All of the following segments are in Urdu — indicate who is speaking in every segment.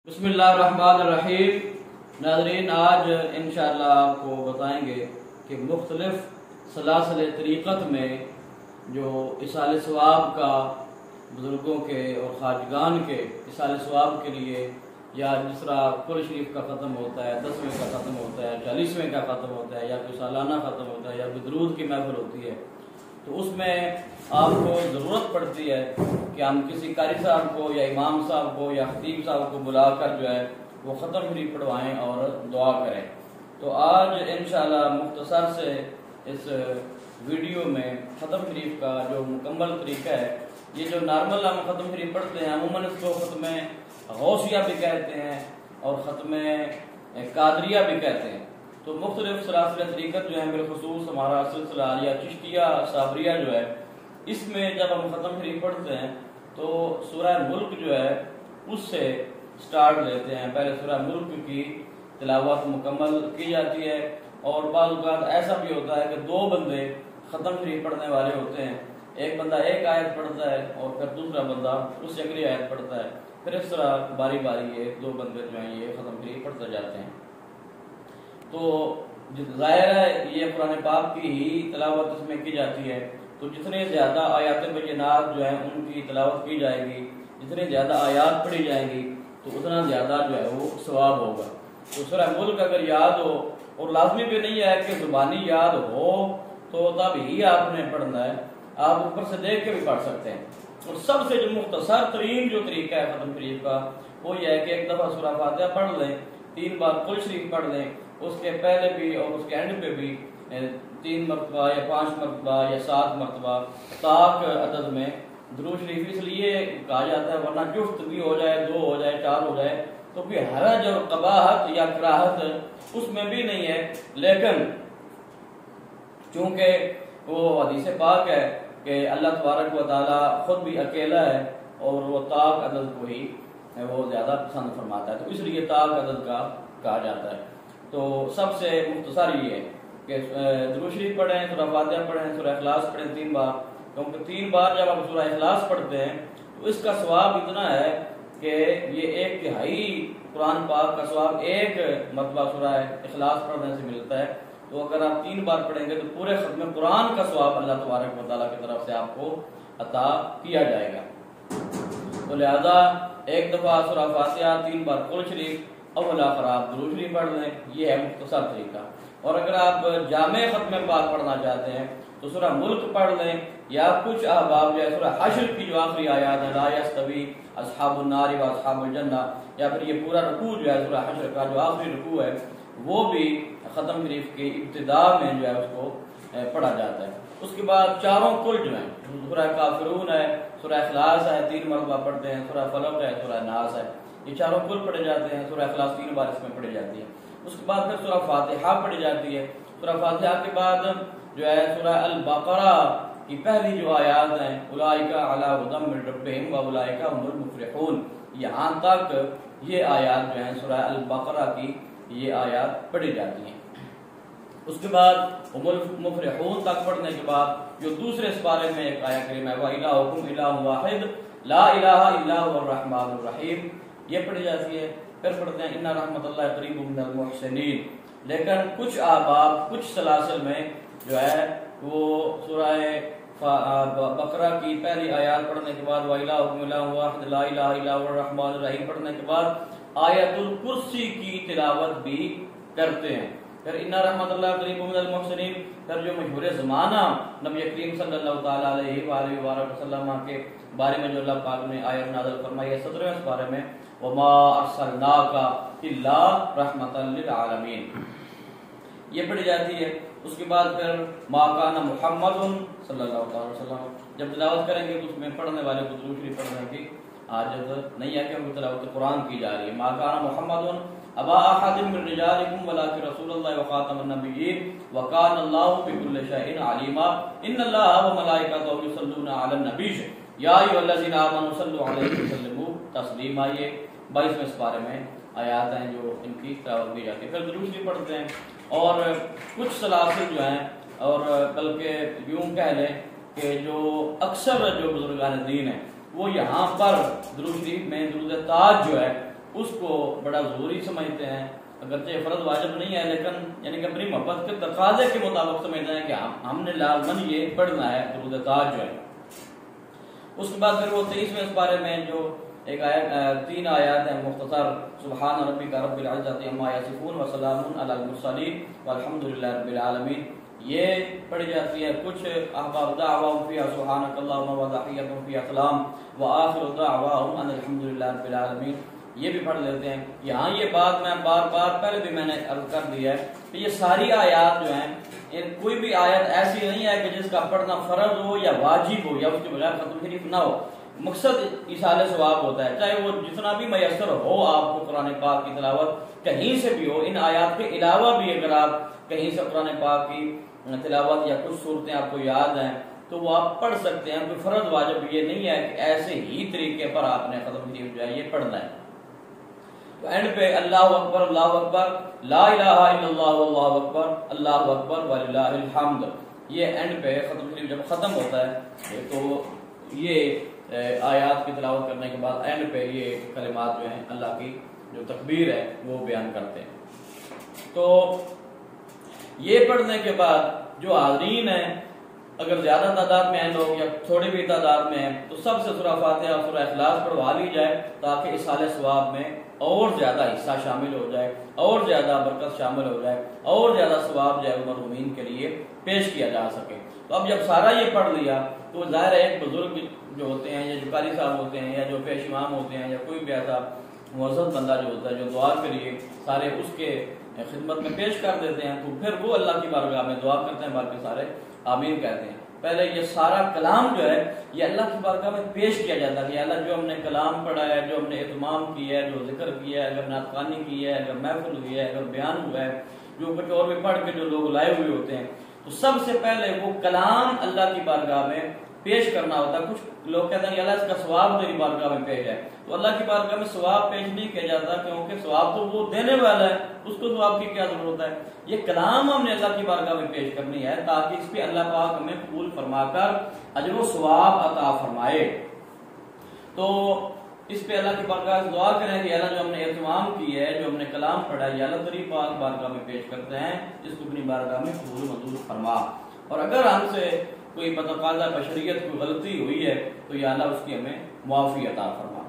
Speaker 1: بسم اللہ الرحمن الرحیم۔ ناظرین، آج انشاءاللہ آپ کو بتائیں گے کہ مختلف سلاسل طریقت میں جو اصال ثواب کا بزرگوں کے اور خواجگان کے اصال ثواب کے لیے، یا جس طرح کل شریف کا ختم ہوتا ہے، 10ویں کا ختم ہوتا ہے، 40ویں کا ختم ہوتا ہے، یا کوئی سالانہ ختم ہوتا ہے، یا کوئی درود کی محفل ہوتی ہے، تو اس میں آپ کو ضرورت پڑتی ہے کہ ہم کسی قاری صاحب کو یا امام صاحب کو یا خطیب صاحب کو بلا کر جو ہے وہ ختم شریف پڑھوائیں اور دعا کریں۔ تو آج انشاءاللہ مختصر سے اس ویڈیو میں ختم شریف کا جو مکمل طریقہ ہے، یہ جو نارمل ہم ختم شریف پڑھتے ہیں، عموماً اس کو ختم غوثیہ بھی کہتے ہیں اور ختم قادریہ بھی کہتے ہیں۔ تو مختلف سلاسل طریقت جو ہے، بالخصوص ہمارا سلسلہ یا چشتیہ صابریہ جو ہے، اس میں جب ہم ختم شریف پڑھتے ہیں تو سورہ ملک جو ہے اس سے سٹارٹ لیتے ہیں۔ پہلے سورہ ملک کی تلاوت مکمل کی جاتی ہے، اور بعض اوقات ایسا بھی ہوتا ہے کہ دو بندے ختم شریف پڑھنے والے ہوتے ہیں، ایک بندہ ایک آیت پڑھتا ہے اور پھر دوسرا بندہ اس سے اگلی آیت پڑھتا ہے، پھر اس طرح باری باری یہ دو بندے جو ہیں یہ ختم شریف پڑھتے جاتے ہیں۔ تو ظاہر ہے یہ قرآن پاک کی ہی تلاوت اس میں کی جاتی ہے، تو جتنے زیادہ آیات بینات جو ہیں ان کی تلاوت کی جائے گی، جتنے زیادہ آیات پڑھی جائیں گی تو اتنا زیادہ جو ہے وہ ثواب ہوگا۔ تو سورہ ملک اگر یاد ہو، اور لازمی بھی نہیں ہے کہ زبانی یاد ہو تو تب ہی آپ نے پڑھنا ہے، آپ اوپر سے دیکھ کے بھی پڑھ سکتے ہیں۔ اور سب سے جو مختصر ترین جو طریقہ ہے ختم شریف کا، وہ یہ ہے کہ ایک دفعہ سورہ فاتحہ پڑھ لیں، 3 بار کل شریف پڑھ لیں، اس کے پہلے بھی اور اس کے اینڈ پہ بھی 3 مرتبہ یا 5 مرتبہ یا 7 مرتبہ طاق عدد میں درود شریف اس لیے کہا جاتا ہے، ورنہ جفت بھی ہو جائے، 2 ہو جائے، 4 ہو جائے تو کوئی حرج اور قباحت یا کراہت اس میں بھی نہیں ہے۔ لیکن چونکہ وہ حدیث پاک ہے کہ اللہ تبارک و تعالیٰ خود بھی اکیلا ہے اور وہ طاق عدد کو ہی وہ زیادہ پسند فرماتا ہے، تو اس لیے طاق عدد کا کہا جاتا ہے۔ تو سب سے مختصر یہ ہے کہ درود شریف پڑھیں، سورہ فاتحہ پڑھیں، سورہ اخلاص پڑھیں 3 بار، کیونکہ 3 بار جب آپ سورہ اخلاص پڑھتے ہیں تو اس کا ثواب اتنا ہے کہ یہ 1/3 قرآن پاک کا ثواب 1 مرتبہ سورہ اخلاص پڑھنے سے ملتا ہے۔ تو اگر آپ 3 بار پڑھیں گے تو پورے ختم قرآن کا ثواب اللہ تبارک و تعالیٰ کی طرف سے آپ کو عطا کیا جائے گا۔ تو لہذا ایک دفعہ سورہ فاتحہ، 3 بار قل شریف، اول آخر آپ درود شریف پڑھ لیں، یہ ہے مختصر طریقہ۔ اور اگر آپ جامع ختم پاک پڑھنا چاہتے ہیں تو سورہ ملک پڑھ لیں، یا کچھ احباب جو ہے سورہ حشر کی جو آخری آیات ہے، لا یستوی اصحاب النار و اصحاب الجنہ، یا پھر یہ پورا رکوع جو ہے سورہ حشر کا جو آخری رکوع ہے وہ بھی ختم شریف کی ابتدا میں جو ہے اس کو پڑھا جاتا ہے۔ اس کے بعد چاروں کل جو ہیں، سورہ کافرون ہے، سورہ اخلاص ہے، 3 مرتبہ پڑھتے ہیں، سورہ فلق ہے، سورہ ناس ہے، یہ چاروں کل پڑھے جاتے ہیں۔ سورہ اخلاص 3 بار اس میں پڑھی جاتی ہے۔ اس کے بعد پھر سورہ فاتحہ پڑھی جاتی ہے۔ سورہ فاتحہ کے بعد جو ہے سورہ البقرہ کی پہلی جو آیات ہیں، اولئک علی ھدی من ربہم واولئک هم المفلحون، یہاں تک یہ آیات جو ہیں سورہ البقرہ کی یہ آیات پڑھی جاتی ہیں۔ اس کے بعد مفلحون تک پڑھنے کے بعد جو دوسرے سپارے میں ایک آیت کریم ہے، وَإِلَٰهُكُمْ إِلَٰهٌ وَاحِدٌ لَا إِلَٰهَ إِلَّا هُوَ الرَّحْمَٰنُ الرَّحِيمُ، یہ پڑھی جاتی ہے۔ پھر پڑھتے ہیں اِنَّ رَحْمَتَ اللَّهِ قَرِيبٌ مِّنَ الْمُحْسِنِينَ۔ لیکن کچھ احباب کچھ سلاسل میں جو ہے وہ سورہ بقرہ کی پہلی آیات پڑھنے کے بعد وَإِلَٰهُكُمْ إِلَٰهٌ وَاحِدٌ لَا إِلَٰهَ إِلَّا هُوَ الرَّحْمَٰنُ الرَّحِيمُ پڑھنے کے بعد آیت الکرسی کی تلاوت بھی کرتے ہیں۔ پھر اِنَّ رَحْمَتَ اللَّهِ قَرِيبٌ مِّنَ الْمُحْسِنِينَ، پھر جو مشہور زمانہ نبی کریم صلی اللہ تعالیٰ علیہ وآلہ وسلم کے بارے میں جو اللہ پاک نے آیت نازل فرمائی ہے 17ویں سپارے میں، وَمَا أَرْسَلْنَاكَ إِلَّا رَحْمَةً لِّلْعَالَمِينَ، یہ پڑھی جاتی ہے۔ اس کے بعد پھر ما کان محمد صلی اللہ علیہ وسلم، جب تلاوت کریں گے تو اس میں پڑھنے والے کو درود شریف پڑھنے کی حاجت نہیں ہے کیونکہ تلاوت قرآن کی جا رہی ہے۔ ما کان محمد ابا احد من رجالکم ولکن رسول اللہ وخاتم النبیین وکان اللہ بکل شیء علیما ان اللہ وملائکتہ یصلون علی النبی یا ایھا الذین آمنوا صلوا علیہ وسلموا تسلیما، یہ 22ویں سپارے میں آیات ہیں جو ان کی تلاوت کی جاتی ہے۔ پھر درود شریف پڑھتے ہیں، اور کچھ سلاسل جو ہیں، اور بلکہ یوں کہہ لیں کہ جو اکثر جو بزرگان دین ہیں وہ یہاں پر درود شریف میں درود تاج جو ہے اس کو بڑا ضروری سمجھتے ہیں، اگرچہ فرض واجب نہیں ہے لیکن یعنی کہ اپنی محبت کے تقاضے کے مطابق سمجھتے ہیں کہ ہم نے لازماً یہ پڑھنا ہے درود تاج جو ہے۔ اس کے بعد پھر وہ 23ویں اس بارے میں جو ایک آیت 3 آیات ہیں مختصر، سبحان ربک رب العزت عما یصفون وسلام علی المرسلین والحمد للہ رب العالمین، یہ پڑھی جاتی ہے۔ کچھ احباب دعواہم فیہا سبحانک اللہم وتحیتہم فیہا سلام وآخر دعواہم ان الحمد للہ رب العالمین، یہ بھی پڑھ لیتے ہیں۔ یہاں یہ بات میں بار بار پہلے بھی میں نے عرض کر دیا ہے کہ یہ ساری آیات جو ہیں، کوئی بھی آیت ایسی نہیں ہے کہ جس کا پڑھنا فرض ہو یا واجب ہو یا اس کے بغیر ختم شریف نہ ہو۔ مقصد ایصال ثواب ہوتا ہے، چاہے وہ جتنا بھی میسر ہو آپ کو قرآن پاک کی تلاوت کہیں سے بھی ہو، ان آیات کے علاوہ بھی اگر آپ کہیں سے قرآن پاک کی تلاوت یا کچھ صورتیں آپ کو یاد ہیں تو وہ آپ پڑھ سکتے ہیں۔ کوئی فرض واجب یہ نہیں ہے کہ ایسے ہی طریقے پر آپ نے ختم شریف جو ہے یہ پڑھنا ہے۔ تو اینڈ پہ اللہ اکبر لا الہ الا اللہ اللہ اکبر اللہ اکبر وللہ الحمد، یہ اینڈ پہ ختم شریف جب ختم ہوتا ہے تو یہ آیات کی تلاوت کرنے کے بعد اینڈ پہ یہ کلمات جو ہیں اللہ کی جو تکبیر ہے وہ بیان کرتے ہیں۔ تو یہ پڑھنے کے بعد جو حاضرین ہیں، اگر زیادہ تعداد میں ہیں لوگ یا تھوڑی بھی تعداد میں ہیں، تو سب سے سورہ فاتحہ اور سورہ اخلاص پڑھوا لی جائے تاکہ اصال ثواب میں اور زیادہ حصہ شامل ہو جائے، اور زیادہ برکت شامل ہو جائے، اور زیادہ ثواب جو ہے مرحومین کے لیے پیش کیا جا سکے۔ تو اب جب سارا یہ پڑھ لیا تو ظاہر ہے ایک بزرگ جو ہوتے ہیں یا جو قاری صاحب ہوتے ہیں یا جو پیش امام ہوتے ہیں یا کوئی بھی ایسا معزز بندہ جو ہوتا ہے جو دعا کے لیے سارے اس کے خدمت میں پیش کر دیتے ہیں، تو پھر وہ اللہ کی بارگاہ میں دعا کرتے ہیں، باقی سارے آمین کہتے ہیں۔ پہلے یہ سارا کلام جو ہے یہ اللہ کی بارگاہ میں پیش کیا جاتا ہے کہ اللہ جو ہم نے کلام پڑھا ہے، جو ہم نے اہتمام کیا ہے، جو ذکر کیا ہے، اگر نعت خوانی کی ہے، اگر محفل ہوئی ہے، اگر بیان ہوا ہے، جو کچھ اور بھی پڑھ کے جو لوگ لائے ہوئے ہوتے ہیں، تو سب سے پہلے وہ کلام اللہ کی بارگاہ میں پیش کرنا ہوتا ہے۔ کچھ لوگ کہتے ہیں کہ اللہ اس کا ثواب تیری بارگاہ میں پیش ہے، تو اللہ کی بارگاہ میں ثواب پیش نہیں کیا جاتا کیونکہ ثواب تو وہ دینے والا ہے، اس کو ثواب کی کیا ضرورت ہے۔ یہ کلام ہم نے اللہ کی بارگاہ میں پیش کرنی ہے تاکہ اس پہ اللہ پاک ہمیں قبول فرما کر اجر و ثواب عطا فرمائے۔ تو اس پہ اللہ کی بارگاہ سے دعا کریں کہ اللہ جو ہم نے اہتمام کی ہے، جو ہم نے کلام پڑھا ہے، اللہ تیری پاک بارگاہ میں پیش کرتے ہیں، اس کو اپنی بارگاہ میں قبول منظور فرما، اور اگر ہم سے کوئی بتقاضا بشریت کوئی غلطی ہوئی ہے تو یا اللہ اس کی ہمیں معافی عطا فرما۔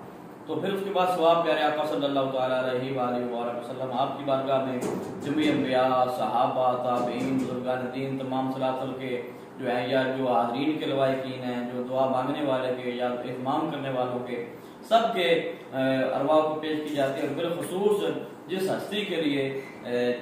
Speaker 1: تو پھر اس کے بعد ثواب پیارے آقا صلی اللہ تعالیٰ علیہ وآلہ وسلم آپ کی بارگاہ میں جميع انبیاء، صحابہ، تابعین، بزرگان دین، تمام سلاسل کے جو ہیں یا جو حاضرین کے لوائقین ہیں، جو دعا مانگنے والے کے یا اہتمام کرنے والوں کے، سب کے ارواح کو پیش کی جاتی ہے، اور بالخصوص جس ہستی کے لیے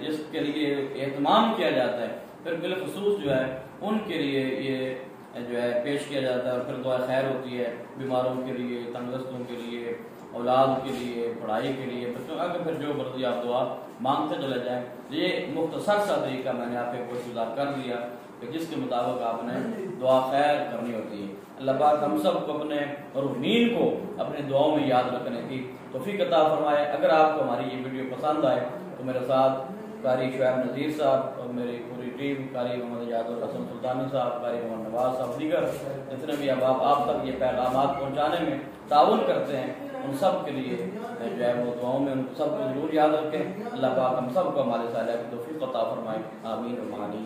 Speaker 1: جس کے لیے اہتمام کیا جاتا ہے پھر بالخصوص جو ہے ان کے لیے یہ جو ہے پیش کیا جاتا ہے، اور پھر دعا خیر ہوتی ہے بیماروں کے لیے، تندرستوں کے لیے، اولاد کے لیے، پڑھائی کے لیے، آگے پھر جو مرضی آپ دعا مانگتے چلے جائیں۔ یہ مختصر سا طریقہ میں نے آپ کو گزار کر دیا کہ جس کے مطابق آپ نے دعا خیر کرنی ہوتی ہے۔ اللہ پاک ہم سب کو اپنے مرحومین کو اپنے دعاؤں میں یاد رکھنے کی توفیق عطا فرمائے۔ اگر آپ کو ہماری یہ ویڈیو پسند آئے تو میرے ساتھ قاری شعیب نذیر صاحب اور میری پوری ٹیم، قاری محمد یاد الحسن سلطانی صاحب، قاری محمد نواز صاحب، دیگر جتنے بھی اب آپ تک یہ پیغامات پہنچانے میں تعاون کرتے ہیں، ان سب کے لیے جو ہے وہ دعاؤں میں ان سب کو ضرور یاد رکھیں۔ اللہ پاک ہم سب کو ہمارے صالح کی توفیق عطا فرمائے، آمین و آمین۔